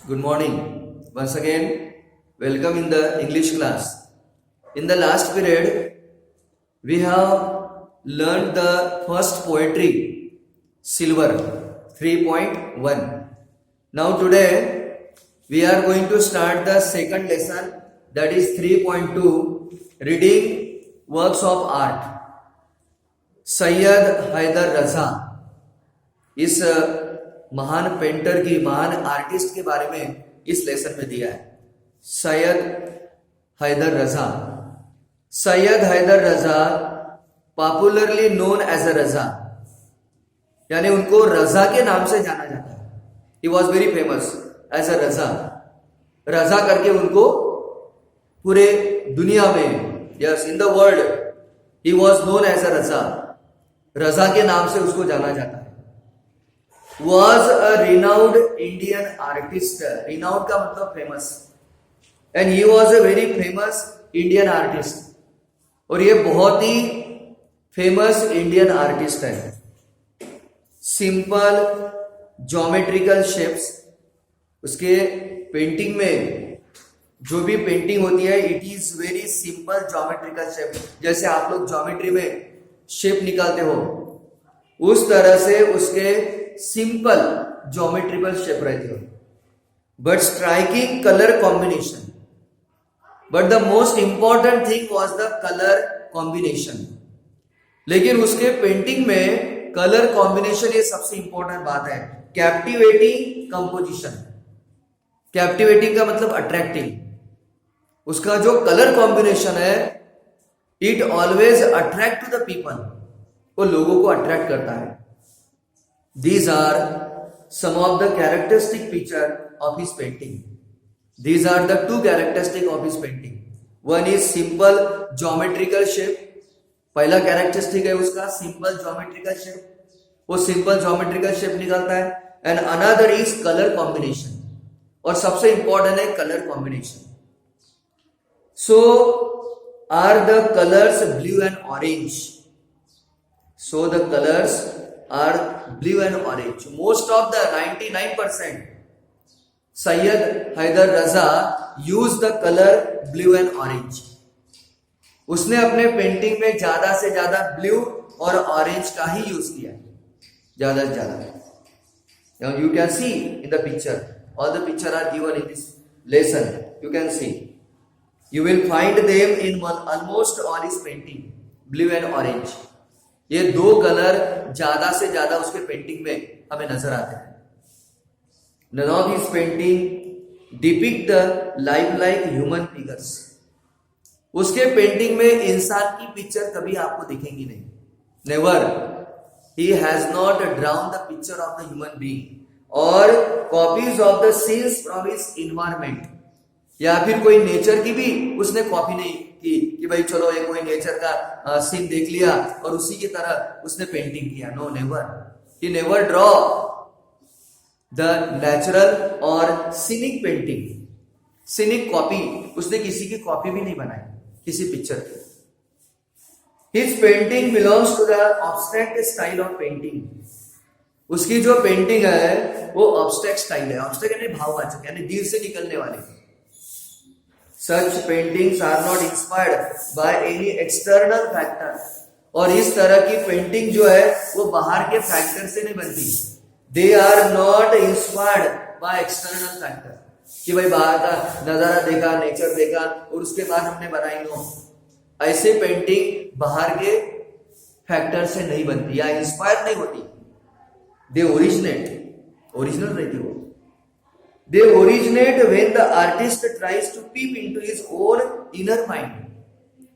Good morning. Once again, welcome in the English class. In the last period, we have learned the first poetry, Silver 3.1. Now today, we are going to start the second lesson, that is 3.2, reading works of art. Syed Haider रजा, इस महान painter की, महान artist के बारे में इस lesson में दिया है. Syed Haider Raza. Syed Haider Raza popularly known as a Raza, यानी उनको रजा के नाम से जाना जाता है. He was very famous as a Raza. Raza करके उनको पूरे दुनिया में, yes, in the world he was known as a Raza. Raza के नाम से उसको जाना जाता है. Was a renowned Indian artist. Renowned का मतलब famous, and he was a very famous Indian artist. और ये बहुत ही फेमस इंडियन आर्टिस्ट है. सिंपल ज्योमेट्रिकल शेप्स, उसके पेंटिंग में जो भी पेंटिंग होती है, it is very simple geometrical shape. जैसे आप लोग ज्योमेट्री में शेप निकालते हो, उस तरह से उसके सिंपल ज्योमेट्रिकल शेप रहती हो, but striking colour combination. But the most important thing was the colour combination. लेकिन उसके पेंटिंग में कलर कॉम्बिनेशन ये सबसे इंपॉर्टेंट बात है. Captivating composition. कैप्टिवेटिंग का मतलब अट्रैक्टिंग. उसका जो कलर कॉम्बिनेशन है, it always attract to the people. वो लोगों को अट्रैक्ट करता है. These are some of the characteristic feature of his painting. These are the two characteristic of his painting. One is simple geometrical shape. पहला characteristic है उसका simple geometrical shape. वो simple geometrical shape निकालता है. And another is color combination. और सबसे important है color combination. So are the colors blue and orange? So the colors are blue and orange. Most of the 99% Sayyid Haider Raza used the color blue and orange. उसने अपने painting में ज्यादा से ज्यादा blue और orange का ही use किया, ज्यादा से ज्यादा. Now you can see in the picture, all the picture are given in this lesson. You can see, you will find them in almost all his painting, blue and orange. ये दो colour ज्यादा से ज्यादा उसके painting में हमें नजर आते हैं. None of his painting depict the lifelike human figures. उसके पेंटिंग में इंसान की पिक्चर कभी आपको दिखेंगी नहीं. Never. He has not drawn the picture of the human being or copies of the scenes from his environment. या फिर कोई नेचर की भी उसने कॉपी नहीं कि भाई चलो ये कोई नेचर का सीन देख लिया और उसी की तरह उसने पेंटिंग किया. No, never. He never draw the natural और सीनिक पेंटिंग. सीनिक कॉपी उसने किसी की कॉपी भी नहीं बनाई, किसी पिक्चर की. His painting belongs to the abstract style of painting. उसकी जो पेंटिंग है वो ऑब्स्ट्रैक्ट स्टाइल है. ऑब्स्ट्रैक्ट यानी भाववाचक, यानी दिल से निकलने वाले. Such paintings are not inspired by any external factor. और इस तरह की पेंटिंग जो है वो बाहर के फैक्टर से नहीं बनती. They are not inspired by external factor. कि भाई बाहर का नजारा देखा, नेचर देखा और उसके बाद हमने बनाई. नो, ऐसे पेंटिंग बाहर के फैक्टर से नहीं बनती या इंस्पायर नहीं होती. They originate, ओरिजिनल रहती वो. They originate when the artist tries to peep into his own inner mind.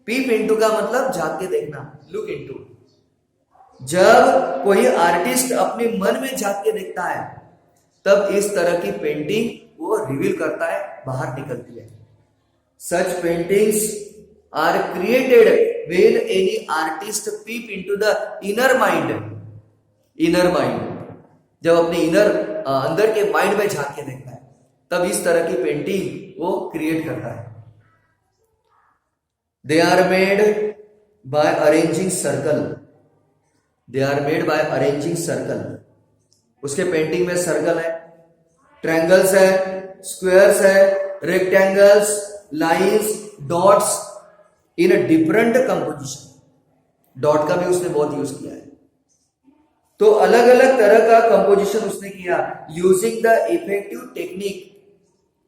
Peep into का मतलब झांक के देखना, look into. जब कोई आर्टिस्ट अपने मन में झांक के देखता है, तब इस तरह की पेंटिंग वो रिवील करता है, बाहर निकलती है. Such paintings are created when any artist peep into the inner mind. Inner mind. जब अपने अंदर के माइंड में झांक के देखता है, तब इस तरह की पेंटिंग वो क्रिएट करता है. They are made by arranging circle. They are made by arranging circle. उसके पेंटिंग में सर्कल है, ट्रायंगल्स है, स्क्वायर्स है, rectangles, lines, dots in a different composition. Dot का भी उसने बहुत यूज किया है। तो अलग अलग तरह का कंपोजिशन उसने किया using the effective technique,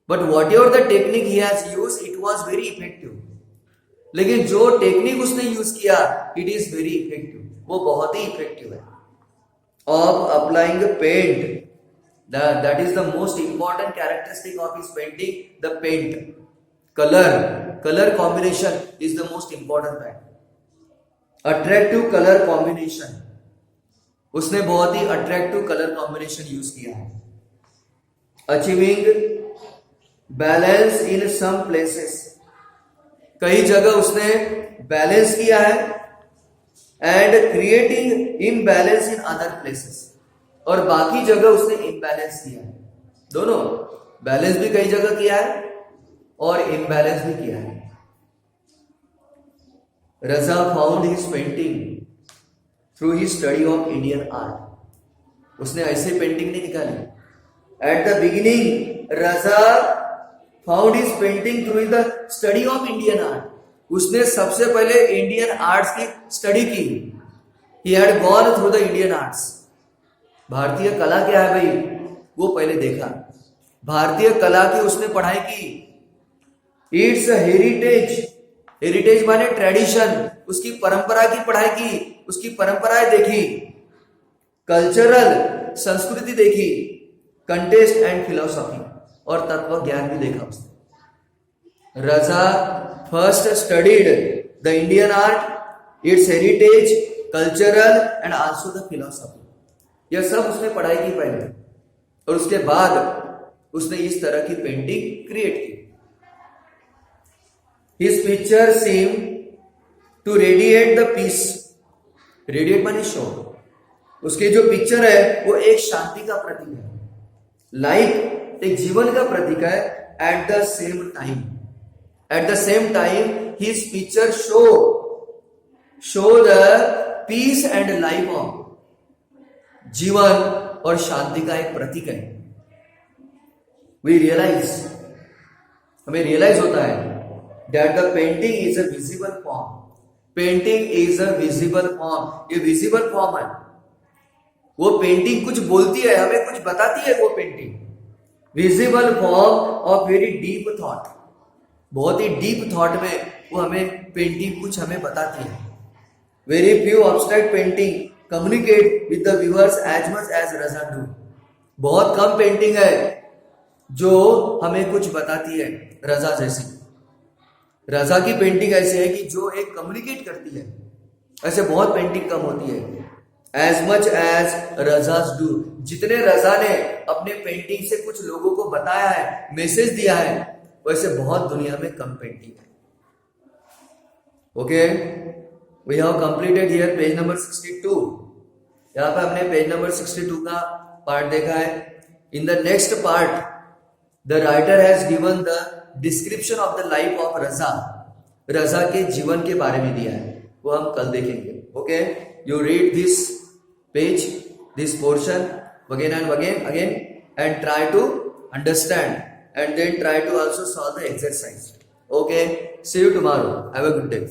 but what ever the technique he has use it was very effective. लेकिन जो टेक्निक उसने यूज किया इट इज वेरी इफेक्टिव, वो बहुत ही इफेक्टिव है। Of applying paint, that is the most important characteristic of his painting, the paint, colour combination is the most important fact. Attractive colour combination, उसने बहुत ही attractive colour combination use किया है। Achieving balance in some places, कई जगह उसने balance किया है, and creating imbalance in other places, और बाकी जगह उसने इम्बैलेंस किया है। दोनों बैलेंस भी कई जगह किया है और इम्बैलेंस भी किया है। Raza found his painting through the study of Indian art, उसने ऐसे पेंटिंग नहीं निकाली। At the beginning Raza found his painting through the study of Indian art, उसने सबसे पहले इंडियन आर्ट्स की स्टडी की। He had gone through the Indian arts, भारतीय कला क्या है भाई वो पहले देखा, भारतीय कला की उसने पढ़ाई की। इट्स हेरिटेज, हेरिटेज माने ट्रेडिशन, उसकी परंपरा की पढ़ाई की, उसकी परंपराएं देखी। कल्चरल, संस्कृति देखी। कंटेस्ट एंड फिलोसॉफी, और तत्व ज्ञान भी देखा उसने। Raza first studied the Indian art, its heritage, cultural and also the philosophy, यह सब उसने पढ़ाई की पहले, और उसके बाद उसने इस तरह की पेंटिंग क्रिएट की। His picture seemed to radiate the peace. Radiate माने शो, उसके जो पिक्चर है वो एक शांति का प्रतीक है, लाइक एक जीवन का प्रतीक है। At the same time his picture show the peace and life of, जीवन और शांति का एक प्रतीक है। We realize, हमें रियलाइज होता है that the painting is a visible form, painting is a visible form, ये visible form है। वो पेंटिंग कुछ बोलती है, हमें कुछ बताती है वो painting. Visible form of very deep thought, बहुत ही डीप थॉट में वो हमें पेंटिंग कुछ हमें बताती है। Very few abstract painting communicate with the viewers as much as Raza do, बहुत कम पेंटिंग है जो हमें कुछ बताती है रजा जैसी। रजा की पेंटिंग ऐसी है कि जो एक कम्युनिकेट करती है, ऐसे बहुत पेंटिंग कम होती है। एज मच एज रजाज डू, जितने रजा ने अपने पेंटिंग से कुछ लोगों को बताया है, मैसेज दिया है, वैसे बहुत दुनिया में कम पेंटिंग है। Okay, we have completed here page number 62। यहाँ पे हमने पेज नंबर 62 का पार्ट देखा है। In the next part the writer has given the description of the life of Raza, Raza के जीवन के बारे में दिया है, वो हम कल देखेंगे। Okay, you read this page, this portion again and again and try to understand and then try to also solve the exercise. Okay, see you tomorrow. Have a good day.